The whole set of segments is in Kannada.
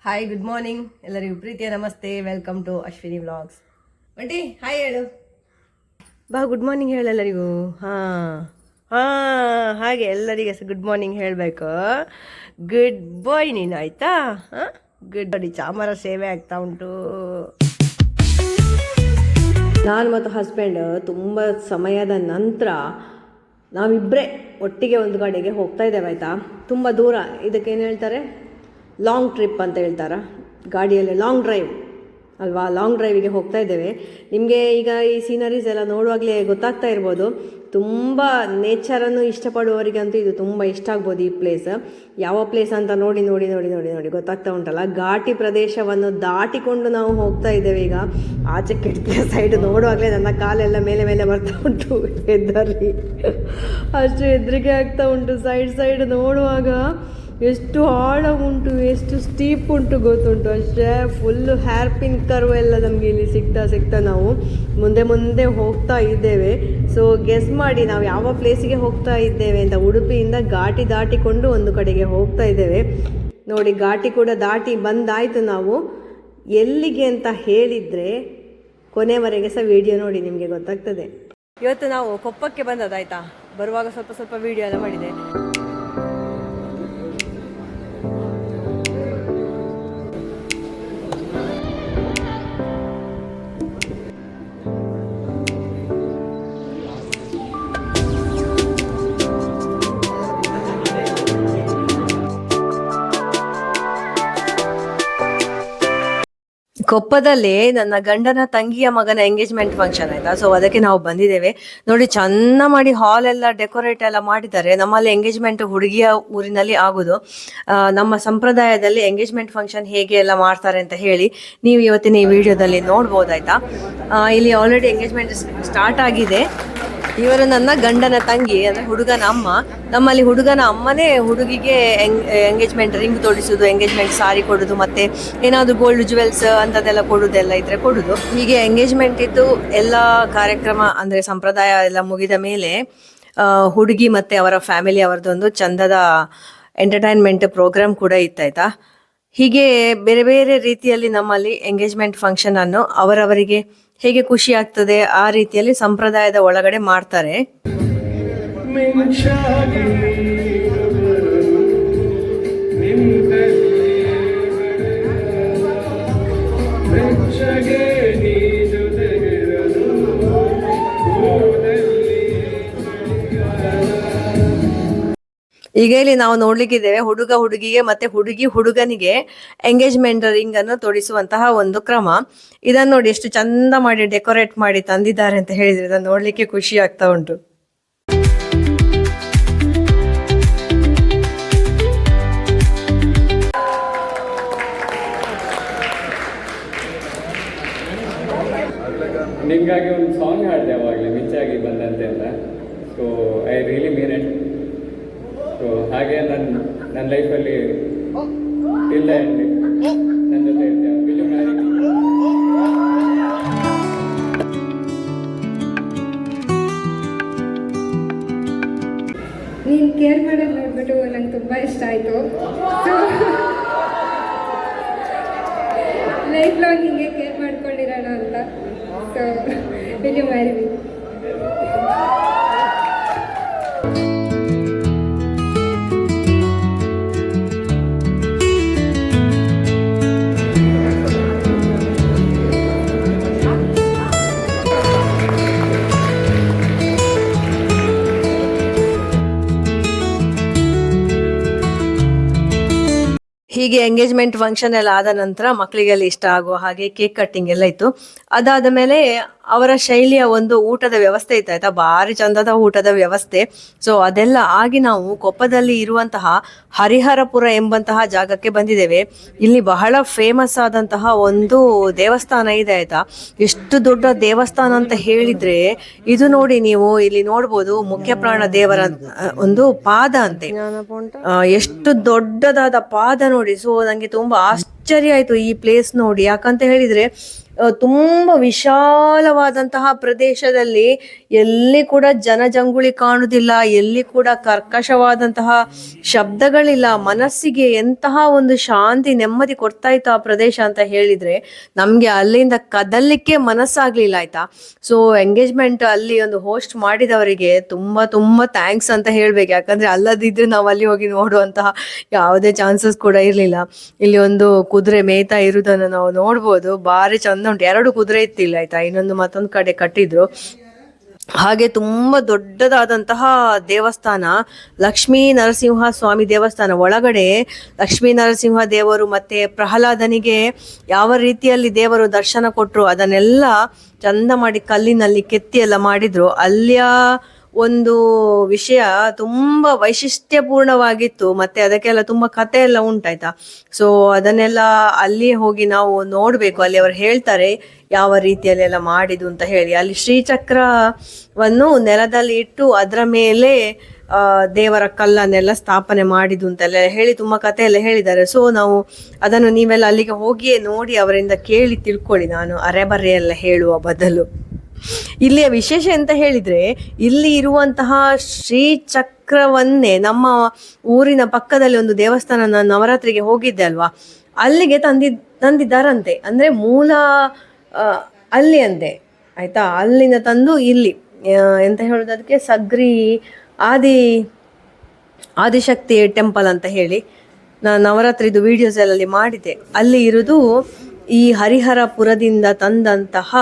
ಹಾಯ್ ಗುಡ್ ಮಾರ್ನಿಂಗ್ ಎಲ್ಲರಿಗೂ ಪ್ರೀತಿಯ ನಮಸ್ತೆ. Welcome to Ashwini vlogs. Bunty hi ಹೇಳು ಬಾ. ಗುಡ್ ಮಾರ್ನಿಂಗ್ ಹೇಳು ಎಲ್ಲರಿಗೂ. ಹಾಗೆ ಎಲ್ಲರಿಗೆ ಗುಡ್ ಮಾರ್ನಿಂಗ್ ಹೇಳಬೇಕು. ಗುಡ್ ಬಾಯ್ ನೀನು, ಆಯಿತಾ? ಗುಡ್. ನೋಡಿ ಚಾಮರ ಸೇವೆ ಆಗ್ತಾ ಉಂಟು. ನಾನು ಮತ್ತು ಹಸ್ಬೆಂಡ್ ತುಂಬ ಸಮಯದ ನಂತರ ನಾವಿಬ್ಬರೇ ಒಟ್ಟಿಗೆ ಒಂದು ಕಡೆಗೆ ಹೋಗ್ತಾ ಇದ್ದೇವೆ, ಆಯಿತಾ? ತುಂಬ ದೂರ. ಇದಕ್ಕೇನು ಹೇಳ್ತಾರೆ? ಲಾಂಗ್ ಟ್ರಿಪ್ ಅಂತ ಹೇಳ್ತಾರ. ಗಾಡಿಯಲ್ಲಿ ಲಾಂಗ್ ಡ್ರೈವ್ ಅಲ್ವಾ? ಲಾಂಗ್ ಡ್ರೈವಿಗೆ ಹೋಗ್ತಾ ಇದ್ದೇವೆ. ನಿಮಗೆ ಈಗ ಈ ಸೀನರೀಸ್ ಎಲ್ಲ ನೋಡುವಾಗಲೇ ಗೊತ್ತಾಗ್ತಾ ಇರ್ಬೋದು. ತುಂಬ ನೇಚರನ್ನು ಇಷ್ಟಪಡುವವರಿಗಂತೂ ಇದು ತುಂಬ ಇಷ್ಟ ಆಗ್ಬೋದು. ಈ ಪ್ಲೇಸ್ ಯಾವ ಪ್ಲೇಸ್ ಅಂತ ನೋಡಿ ನೋಡಿ ನೋಡಿ ನೋಡಿ ನೋಡಿ ಗೊತ್ತಾಗ್ತಾ ಉಂಟಲ್ಲ. ಘಾಟಿ ಪ್ರದೇಶವನ್ನು ದಾಟಿಕೊಂಡು ನಾವು ಹೋಗ್ತಾ ಇದ್ದೇವೆ. ಈಗ ಆಚೆ ಕಿಟಕಿಯ ಸೈಡ್ ನೋಡುವಾಗಲೇ ನನ್ನ ಕಾಲೆಲ್ಲ ಮೇಲೆ ಮೇಲೆ ಬರ್ತಾ ಉಂಟು. ಹೆದರಿ ಅಷ್ಟು ಹೆದರಿಕೆ ಆಗ್ತಾ ಉಂಟು. ಸೈಡ್ ನೋಡುವಾಗ ಎಷ್ಟು ಆಳ ಉಂಟು, ಎಷ್ಟು ಸ್ಟೀಪ್ ಉಂಟು ಗೊತ್ತುಂಟು. ಅಷ್ಟೇ ಫುಲ್ಲು ಹೇರ್ ಪಿನ್ ಕರ್ವ್ ಎಲ್ಲ ನಮಗೆ ಇಲ್ಲಿ ಸಿಗ್ತಾ ನಾವು ಮುಂದೆ ಹೋಗ್ತಾ ಇದ್ದೇವೆ. ಸೊ ಗೆಸ್ ಮಾಡಿ ನಾವು ಯಾವ ಪ್ಲೇಸಿಗೆ ಹೋಗ್ತಾ ಇದ್ದೇವೆ ಅಂತ. ಉಡುಪಿಯಿಂದ ಘಾಟಿ ದಾಟಿಕೊಂಡು ಒಂದು ಕಡೆಗೆ ಹೋಗ್ತಾ ಇದ್ದೇವೆ. ನೋಡಿ ಘಾಟಿ ಕೂಡ ದಾಟಿ ಬಂದಾಯಿತು. ನಾವು ಎಲ್ಲಿಗೆ ಅಂತ ಹೇಳಿದರೆ ಕೊನೆವರೆಗೆ ಸಹ ವಿಡಿಯೋ ನೋಡಿ, ನಿಮಗೆ ಗೊತ್ತಾಗ್ತದೆ. ಇವತ್ತು ನಾವು ಕೊಪ್ಪಕ್ಕೆ ಬಂದದಾಯ್ತಾ. ಬರುವಾಗ ಸ್ವಲ್ಪ ವಿಡಿಯೋ ಎಲ್ಲ ಮಾಡಿದೆ. ಕೊಪ್ಪದಲ್ಲಿ ನನ್ನ ಗಂಡನ ತಂಗಿಯ ಮಗನ ಎಂಗೇಜ್ಮೆಂಟ್ ಫಂಕ್ಷನ್ ಆಯ್ತಾ. ಸೊ ಅದಕ್ಕೆ ನಾವು ಬಂದಿದ್ದೇವೆ. ನೋಡಿ ಚಂದ ಮಾಡಿ ಹಾಲ್ ಎಲ್ಲ ಡೆಕೋರೇಟ್ ಎಲ್ಲ ಮಾಡಿದ್ದಾರೆ. ನಮ್ಮಲ್ಲಿ ಎಂಗೇಜ್ಮೆಂಟ್ ಹುಡುಗಿಯ ಊರಿನಲ್ಲಿ ಆಗುದು. ನಮ್ಮ ಸಂಪ್ರದಾಯದಲ್ಲಿ ಎಂಗೇಜ್ಮೆಂಟ್ ಫಂಕ್ಷನ್ ಹೇಗೆ ಎಲ್ಲ ಮಾಡ್ತಾರೆ ಅಂತ ಹೇಳಿ ನೀವು ಇವತ್ತಿನ ಈ ವಿಡಿಯೋದಲ್ಲಿ ನೋಡ್ಬೋದಾಯ್ತಾ. ಇಲ್ಲಿ ಆಲ್ರೆಡಿ ಎಂಗೇಜ್ಮೆಂಟ್ ಸ್ಟಾರ್ಟ್ ಆಗಿದೆ. ಇವರು ನನ್ನ ಗಂಡನ ತಂಗಿ, ಅಂದರೆ ಹುಡುಗನ ಅಮ್ಮ. ನಮ್ಮಲ್ಲಿ ಹುಡುಗನ ಅಮ್ಮನೇ ಹುಡುಗಿಗೆ ಎಂಗೇಜ್ಮೆಂಟ್ ರಿಂಗ್ ತೊಡಿಸೋದು, ಎಂಗೇಜ್ಮೆಂಟ್ ಸಾರಿ ಕೊಡೋದು, ಮತ್ತೆ ಏನಾದರೂ ಗೋಲ್ಡ್ ಜುವೆಲ್ಸ್ ಅಂಥದ್ದೆಲ್ಲ ಕೊಡೋದೆಲ್ಲ ಇದ್ರೆ ಕೊಡೋದು. ಹೀಗೆ ಎಂಗೇಜ್ಮೆಂಟ್ ಇದ್ದು ಎಲ್ಲ ಕಾರ್ಯಕ್ರಮ ಅಂದರೆ ಸಂಪ್ರದಾಯ ಎಲ್ಲ ಮುಗಿದ ಮೇಲೆ ಹುಡುಗಿ ಮತ್ತು ಅವರ ಫ್ಯಾಮಿಲಿ ಅವರದೊಂದು ಚಂದದ ಎಂಟರ್ಟೈನ್ಮೆಂಟ್ ಪ್ರೋಗ್ರಾಮ್ ಕೂಡ ಇತ್ತಾಯ್ತಾ. ಹೀಗೆ ಬೇರೆ ಬೇರೆ ರೀತಿಯಲ್ಲಿ ನಮ್ಮಲ್ಲಿ ಎಂಗೇಜ್ಮೆಂಟ್ ಫಂಕ್ಷನ್ ಅನ್ನು ಅವರವರಿಗೆ ಹೇಗೆ ಖುಷಿ ಆಗ್ತದೆ ಆ ರೀತಿಯಲ್ಲಿ ಸಂಪ್ರದಾಯದ ಒಳಗಡೆ ಮಾಡ್ತಾರೆ. ಈಗ ಇಲ್ಲಿ ನಾವು ನೋಡ್ಲಿಕ್ಕಿದ್ದೇವೆ ಹುಡುಗ ಹುಡುಗಿಗೆ ಮತ್ತೆ ಹುಡುಗಿ ಹುಡುಗನಿಗೆ ಎಂಗೇಜ್ಮೆಂಟ್ ರಿಂಗ್ ಅನ್ನು ತೊಡಿಸುವಂತಹ ಒಂದು ಕ್ರಮ. ಇದನ್ನು ನೋಡಿ ಎಷ್ಟು ಚಂದ ಮಾಡಿ ಡೆಕೋರೇಟ್ ಮಾಡಿ ತಂದಿದ್ದಾರೆ ಅಂತ ಹೇಳಿದ್ರೆ ಇದನ್ನು ನೋಡ್ಲಿಕ್ಕೆ ಖುಷಿ ಆಗ್ತಾ ಉಂಟು. ನಿಮಗಾಗಿ ಒಂದು ಸಾಂಗ್ ಹಾಡಿದೆ ಅವಾಗಲೇ, ಮಿಂಚಾಗಿ ಬಂದಂತೆ ಅಂತ. So I really mean it. So ಹಾಗೆ ನನ್ನ ಲೈಫಲ್ಲಿ ಇಲ್ಲ ನನ್ನ ಜೊತೆ ಇರ್ತೇವೆ. Will marry me? ನೀನು ಕೇರ್ ಮಾಡೋದು ನೋಡ್ಬಿಟ್ಟು ನಂಗೆ ತುಂಬ ಇಷ್ಟ ಆಯಿತು. ಲೈಫ್ ಲಾಂಗ್ ಹಿಂಗೆ ಕೇರ್ ಮಾಡ್ಕೊಂಡಿರೋಣ ಅಂತ. So will you marry me? ಹೀಗೆ ಎಂಗೇಜ್ಮೆಂಟ್ ಫಂಕ್ಷನ್ ಎಲ್ಲ ಆದ ನಂತರ ಮಕ್ಕಳಿಗೆಲ್ಲ ಇಷ್ಟ ಆಗುವ ಹಾಗೆ ಕೇಕ್ ಕಟ್ಟಿಂಗ್ ಎಲ್ಲ ಇತ್ತು. ಅದಾದ ಮೇಲೆ ಅವರ ಶೈಲಿಯ ಒಂದು ಊಟದ ವ್ಯವಸ್ಥೆ ಇತ್ತು ಆಯ್ತಾ. ಭಾರಿ ಚಂದದ ಊಟದ ವ್ಯವಸ್ಥೆ. ಸೊ ಅದೆಲ್ಲ ಆಗಿ ನಾವು ಕೊಪ್ಪದಲ್ಲಿ ಇರುವಂತಹ ಹರಿಹರಪುರ ಎಂಬಂತಹ ಜಾಗಕ್ಕೆ ಬಂದಿದ್ದೇವೆ. ಇಲ್ಲಿ ಬಹಳ ಫೇಮಸ್ ಆದಂತಹ ಒಂದು ದೇವಸ್ಥಾನ ಇದೆ ಆಯ್ತಾ. ಎಷ್ಟು ದೊಡ್ಡ ದೇವಸ್ಥಾನ ಅಂತ ಹೇಳಿದ್ರೆ ಇದು ನೋಡಿ, ನೀವು ಇಲ್ಲಿ ನೋಡ್ಬೋದು ಮುಖ್ಯ ಪ್ರಾಣ ದೇವರ ಒಂದು ಪಾದ ಅಂತೆ. ಎಷ್ಟು ದೊಡ್ಡದಾದ ಪಾದ ನೋಡಿ. ಸೊ ನಂಗೆ ತುಂಬಾ ಅಚ್ಚರಿ ಆಯಿತು ಈ ಪ್ಲೇಸ್ ನೋಡಿ. ಯಾಕಂತ ಹೇಳಿದರೆ ತುಂಬ ವಿಶಾಲವಾದಂತಹ ಪ್ರದೇಶದಲ್ಲಿ ಎಲ್ಲಿ ಕೂಡ ಜನಜಂಗುಳಿ ಕಾಣುವುದಿಲ್ಲ, ಎಲ್ಲಿ ಕೂಡ ಕರ್ಕಶವಾದಂತಹ ಶಬ್ದಗಳಿಲ್ಲ. ಮನಸ್ಸಿಗೆ ಎಂತಹ ಒಂದು ಶಾಂತಿ ನೆಮ್ಮದಿ ಕೊಡ್ತಾ ಇತ್ತು ಆ ಪ್ರದೇಶ ಅಂತ ಹೇಳಿದರೆ ನಮಗೆ ಅಲ್ಲಿಂದ ಕದಲಿಕ್ಕೆ ಮನಸ್ಸಾಗಲಿಲ್ಲ ಆಯಿತಾ. ಸೊ ಎಂಗೇಜ್ಮೆಂಟ್ ಅಲ್ಲಿ ಒಂದು ಹೋಸ್ಟ್ ಮಾಡಿದವರಿಗೆ ತುಂಬ ತುಂಬ ಥ್ಯಾಂಕ್ಸ್ ಅಂತ ಹೇಳಬೇಕು. ಯಾಕಂದರೆ ಅಲ್ಲದಿದ್ದರೆ ನಾವು ಅಲ್ಲಿ ಹೋಗಿ ನೋಡುವಂತಹ ಯಾವುದೇ ಚಾನ್ಸಸ್ ಕೂಡ ಇರಲಿಲ್ಲ. ಇಲ್ಲಿ ಒಂದು ಕುದುರೆ ಮೇಯ್ತಾ ಇರುವುದನ್ನು ನಾವು ನೋಡ್ಬೋದು. ಭಾರಿ ಚಂದ ಉಂಟು. 2 ಕುದುರೆ ಇತ್ತಿಲ್ಲ ಆಯ್ತಾ, ಇನ್ನೊಂದು ಮತ್ತೊಂದು ಕಡೆ ಕಟ್ಟಿದ್ರು. ಹಾಗೆ ತುಂಬ ದೊಡ್ಡದಾದಂತಹ ದೇವಸ್ಥಾನ, ಲಕ್ಷ್ಮೀ ನರಸಿಂಹ ಸ್ವಾಮಿ ದೇವಸ್ಥಾನ. ಒಳಗಡೆ ಲಕ್ಷ್ಮೀ ನರಸಿಂಹ ದೇವರು ಮತ್ತೆ ಪ್ರಹ್ಲಾದನಿಗೆ ಯಾವ ರೀತಿಯಲ್ಲಿ ದೇವರು ದರ್ಶನ ಕೊಟ್ಟರು ಅದನ್ನೆಲ್ಲ ಚಂದ ಮಾಡಿ ಕಲ್ಲಿನಲ್ಲಿ ಕೆತ್ತಿ ಎಲ್ಲ ಮಾಡಿದ್ರು. ಅಲ್ಲಿಯ ಒಂದು ವಿಷಯ ತುಂಬ ವೈಶಿಷ್ಟ್ಯಪೂರ್ಣವಾಗಿತ್ತು, ಮತ್ತೆ ಅದಕ್ಕೆಲ್ಲ ತುಂಬ ಕತೆ ಎಲ್ಲ ಉಂಟಾಯ್ತಾ. ಸೊ ಅದನ್ನೆಲ್ಲ ಅಲ್ಲಿ ಹೋಗಿ ನಾವು ನೋಡಬೇಕು. ಅಲ್ಲಿ ಅವರು ಹೇಳ್ತಾರೆ ಯಾವ ರೀತಿಯಲ್ಲಿ ಎಲ್ಲ ಮಾಡಿದ್ದು ಅಂತ ಹೇಳಿ. ಅಲ್ಲಿ ಶ್ರೀಚಕ್ರವನ್ನು ನೆಲದಲ್ಲಿ ಇಟ್ಟು ಅದರ ಮೇಲೆ ದೇವರ ಕಲ್ಲನ್ನೆಲ್ಲ ಸ್ಥಾಪನೆ ಮಾಡಿದ್ದು ಅಂತೆಲ್ಲ ಹೇಳಿ ತುಂಬ ಕತೆ ಎಲ್ಲ ಹೇಳಿದ್ದಾರೆ. ಸೊ ನಾವು ಅದನ್ನು ನೀವೆಲ್ಲ ಅಲ್ಲಿಗೆ ಹೋಗಿಯೇ ನೋಡಿ ಅವರಿಂದ ಕೇಳಿ ತಿಳ್ಕೊಳ್ಳಿ, ನಾನು ಅರೆಬರೆ ಎಲ್ಲ ಹೇಳುವ ಬದಲು. ಇಲ್ಲಿಯ ವಿಶೇಷ ಎಂತ ಹೇಳಿದರೆ, ಇಲ್ಲಿ ಇರುವಂತಹ ಶ್ರೀಚಕ್ರವನ್ನೇ ನಮ್ಮ ಊರಿನ ಪಕ್ಕದಲ್ಲಿ ಒಂದು ದೇವಸ್ಥಾನ, ನಾನು ನವರಾತ್ರಿಗೆ ಹೋಗಿದ್ದೆ ಅಲ್ವಾ, ಅಲ್ಲಿಗೆ ತಂದಿದ್ದಾರಂತೆ. ಅಂದರೆ ಮೂಲ ಅಲ್ಲಿ ಅಂತೆ ಆಯಿತಾ. ಅಲ್ಲಿಂದ ತಂದು ಇಲ್ಲಿ ಎಂತ ಹೇಳೋದು, ಅದಕ್ಕೆ ಸಗ್ರಿ ಆದಿಶಕ್ತಿ ಟೆಂಪಲ್ ಅಂತ ಹೇಳಿ ನಾನು ನವರಾತ್ರಿದು ವೀಡಿಯೋಸ್ ಎಲ್ಲ ಮಾಡಿದ್ದೆ. ಅಲ್ಲಿ ಇರೋದು ಈ ಹರಿಹರಪುರದಿಂದ ತಂದಂತಹ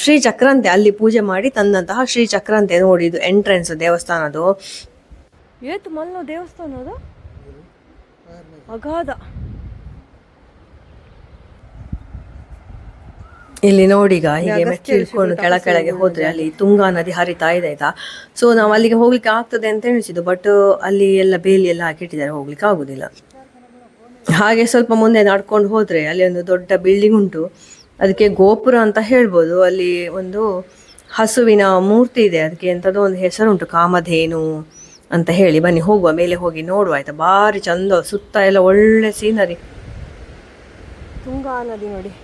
ಶ್ರೀಚಕ್ರಂತೆ, ಅಲ್ಲಿ ಪೂಜೆ ಮಾಡಿ ತಂದಂತಹ ಶ್ರೀಚಕ್ರಂತೆ. ನೋಡಿದ್ದು ಎಂಟ್ರೆನ್ಸ್ ದೇವಸ್ಥಾನದು. ಏತು ಮಲ್ಲ ದೇವಸ್ಥಾನ ಅದು ಅಗಾಧ. ಇಲ್ಲಿ ನೋಡಿಗ ಹೀಗೆ ಮೆಚ್ಚಿಡ್ಕೊಂಡು ಕೆಳಗೆ ಹೋದ್ರೆ ಅಲ್ಲಿ ತುಂಗಾ ನದಿ ಹರಿತಾ ಇದೆ ಆಯ್ತಾ. ಸೊ ನಾವು ಅಲ್ಲಿಗೆ ಹೋಗ್ಲಿಕ್ಕೆ ಆಗ್ತದೆ ಅಂತ ಎಣಿಸಿದ್ದು, ಬಟ್ ಅಲ್ಲಿ ಎಲ್ಲ ಬೇಲಿ ಎಲ್ಲ ಹಾಕಿಟ್ಟಿದ್ದಾರೆ, ಹೋಗ್ಲಿಕ್ಕೆ ಆಗುದಿಲ್ಲ. ಹಾಗೆ ಸ್ವಲ್ಪ ಮುಂದೆ ನಡ್ಕೊಂಡು ಹೋದ್ರೆ ಅಲ್ಲಿ ಒಂದು ದೊಡ್ಡ ಬಿಲ್ಡಿಂಗ್ ಉಂಟು, ಅದಕ್ಕೆ ಗೋಪುರ ಅಂತ ಹೇಳ್ಬೋದು. ಅಲ್ಲಿ ಒಂದು ಹಸುವಿನ ಮೂರ್ತಿ ಇದೆ, ಅದಕ್ಕೆ ಎಂಥದೋ ಒಂದು ಹೆಸರುಂಟು, ಕಾಮಧೇನು ಅಂತ ಹೇಳಿ. ಬನ್ನಿ ಹೋಗುವ, ಮೇಲೆ ಹೋಗಿ ನೋಡುವ ಆಯ್ತಾ. ಭಾರಿ ಚಂದ, ಸುತ್ತ ಎಲ್ಲ ಒಳ್ಳೆ ಸೀನರಿ. ತುಂಗಾ ನದಿ ನೋಡಿ.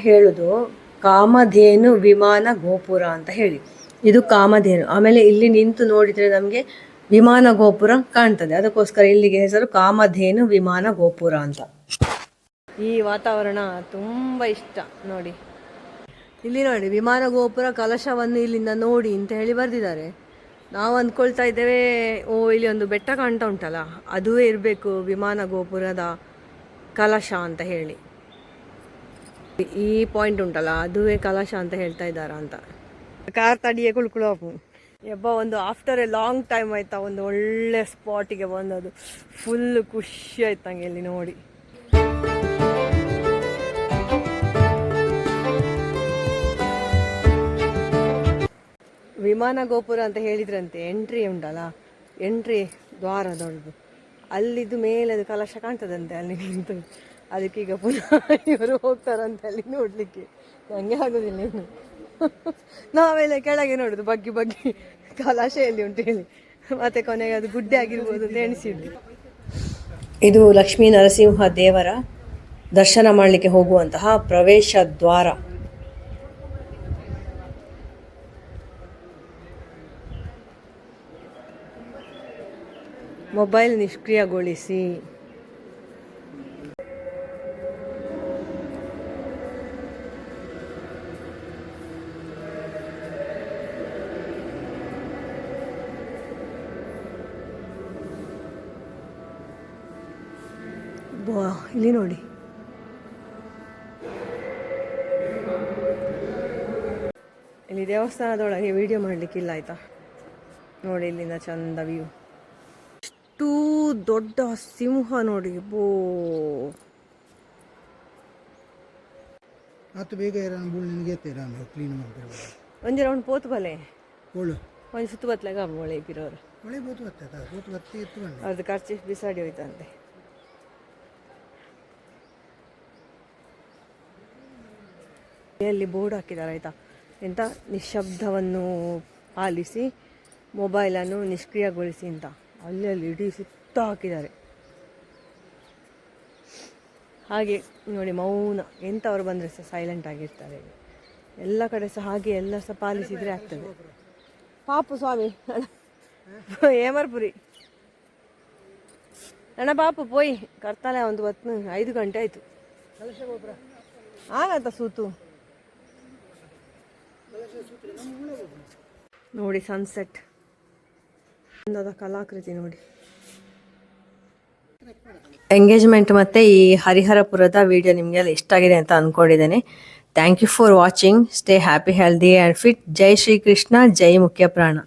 ಹೇಳುದು ಕಾಮಧೇನು ವಿಮಾನ ಗೋಪುರ ಅಂತ ಹೇಳಿ. ಇದು ಕಾಮಧೇನು. ಆಮೇಲೆ ಇಲ್ಲಿ ನಿಂತು ನೋಡಿದರೆ ನಮಗೆ ವಿಮಾನ ಗೋಪುರ ಕಾಣ್ತದೆ, ಅದಕ್ಕೋಸ್ಕರ ಇಲ್ಲಿಗೆ ಹೆಸರು ಕಾಮಧೇನು ವಿಮಾನ ಗೋಪುರ ಅಂತ. ಈ ವಾತಾವರಣ ತುಂಬ ಇಷ್ಟ ನೋಡಿ. ಇಲ್ಲಿ ನೋಡಿ ವಿಮಾನ ಗೋಪುರ ಕಲಶವನ್ನು ಇಲ್ಲಿಂದ ನೋಡಿ ಅಂತ ಹೇಳಿ ಬರೆದಿದ್ದಾರೆ. ನಾವು ಅಂದ್ಕೊಳ್ತಾ ಇದ್ದೇವೆ, ಓ ಇಲ್ಲಿ ಒಂದು ಬೆಟ್ಟ ಕಾಣ್ತಾ ಉಂಟಲ್ಲ, ಅದುವೇ ಇರಬೇಕು ವಿಮಾನ ಗೋಪುರದ ಕಲಶ ಅಂತ ಹೇಳಿ. ಈ ಪಾಯಿಂಟ್ ಉಂಟಲ್ಲ, ಅದುವೇ ಕಲಶ ಅಂತ ಹೇಳ್ತಾ ಇದ್ದಾರ ಅಂತ. ಕಾರ್ ತಡಿಯೇ ಕುಳ್ಕೊಳ್ಳೋಕು ಎಬ್ಬ ಒಂದು ಆಫ್ಟರ್ ಎ ಲಾಂಗ್ ಟೈಮ್ ಆಯ್ತಾ, ಒಂದು ಒಳ್ಳೆ ಸ್ಪಾಟಿಗೆ ಬಂದದು. ಫುಲ್ ಖುಷಿ ಆಯ್ತು ನಂಗೆ ಇಲ್ಲಿ ನೋಡಿ. ವಿಮಾನ ಗೋಪುರ ಅಂತ ಹೇಳಿದ್ರಂತೆ, ಎಂಟ್ರಿ ಉಂಟಲ್ಲ, ಎಂಟ್ರಿ ದ್ವಾರ ದೊಡ್ಡದು, ಅಲ್ಲಿದ್ದು ಮೇಲೆ ಅದು ಕಲಶ ಕಾಣ್ತದಂತೆ ಅಲ್ಲಿ ನಿಂತು. ಅದಕ್ಕೀಗ ಪುನಃ ಇವರು ಹೋಗ್ತಾರಂತೆ ಅಲ್ಲಿ ನೋಡಲಿಕ್ಕೆ. ನನಗೆ ಆಗೋದಿಲ್ಲ ಇನ್ನು. ನಾವೆಲ್ಲ ಕೆಳಗೆ ನೋಡೋದು ಬಗ್ಗಿ ಬಗ್ಗಿ ಕಲಶ ಎಲ್ಲಿ ಉಂಟು ಹೇಳಿ, ಮತ್ತೆ ಕೊನೆಗೆ ಅದು ಗುಡ್ಡೆ ಆಗಿರ್ಬೋದು ಅಂತ ಎಣಿಸಿದ್ವಿ. ಇದು ಲಕ್ಷ್ಮೀ ನರಸಿಂಹ ದೇವರ ದರ್ಶನ ಮಾಡಲಿಕ್ಕೆ ಹೋಗುವಂತಹ ಪ್ರವೇಶ ದ್ವಾರ. ಮೊಬೈಲ್ ನಿಷ್ಕ್ರಿಯಗೊಳಿಸಿ. ಇಲ್ಲಿ ನೋಡಿ, ಇಲ್ಲಿ ದೇವಸ್ಥಾನದೊಳಗೆ ವಿಡಿಯೋ ಮಾಡಲಿಕ್ಕಿಲ್ಲ ಆಯ್ತಾ. ನೋಡಿ ಇಲ್ಲಿಂದ ಚಂದ ವ್ಯೂ. ಇಷ್ಟು ದೊಡ್ಡ ಸಿಂಹ ನೋಡಿ. ಬೋ ಒಂಜಿ ರೌಂಡ್ ಪೋತು ಬಲೆ ಒಂದು ಸುತ್ತು ಬತ್ಲಾಗ ಒಳ್ಳೆ ಇಪ್ಪಿರೋರು ಅವ್ರದ್ದು ಖರ್ಚು ಬಿಸಾಡಿ ಹೋಯ್ತಂತೆ. ಅಲ್ಲಿ ಬೋರ್ಡ್ ಹಾಕಿದ್ದಾರೆ ಆಯ್ತಾ, ಎಂತ ನಿಶಬ್ದವನ್ನು ಪಾಲಿಸಿ ಮೊಬೈಲನ್ನು ನಿಷ್ಕ್ರಿಯಗೊಳಿಸಿ ಅಂತ ಅಲ್ಲಿ ಇಡೀ ಸುತ್ತ ಹಾಕಿದ್ದಾರೆ. ಹಾಗೆ ನೋಡಿ ಮೌನ, ಎಂಥವ್ರು ಬಂದರೆ ಸಹ ಸೈಲೆಂಟ್ ಆಗಿರ್ತಾರೆ. ಎಲ್ಲ ಕಡೆ ಸಹ ಹಾಗೆ ಎಲ್ಲ ಸಹ ಪಾಲಿಸಿದರೆ ಆಗ್ತದೆ. ಪಾಪು ಸ್ವಾಮಿ ಏಮರ್ಪುರಿ ಅಣ್ಣ ಪಾಪು ಪೋಯ್ ಕರ್ತಾಳೆ ಒಂದು 5 ಗಂಟೆ ಆಯಿತು ಆಗತ್ತ ಸೂತು. ನೋಡಿ ಸನ್ಸೆಟ್, ಒಂದಾದ ಕಲಾಕೃತಿ ನೋಡಿ. ಎಂಗೇಜ್ಮೆಂಟ್ ಮತ್ತು ಈ ಹರಿಹರಪುರದ ವಿಡಿಯೋ ನಿಮಗೆಲ್ಲ ಇಷ್ಟ ಆಗಿದೆ ಅಂತ ಅಂದ್ಕೊಂಡಿದ್ದೇನೆ. Thank you for watching. Stay happy, healthy and fit. ಜೈ ಶ್ರೀಕೃಷ್ಣ, ಜೈ ಮುಖ್ಯ ಪ್ರಾಣ.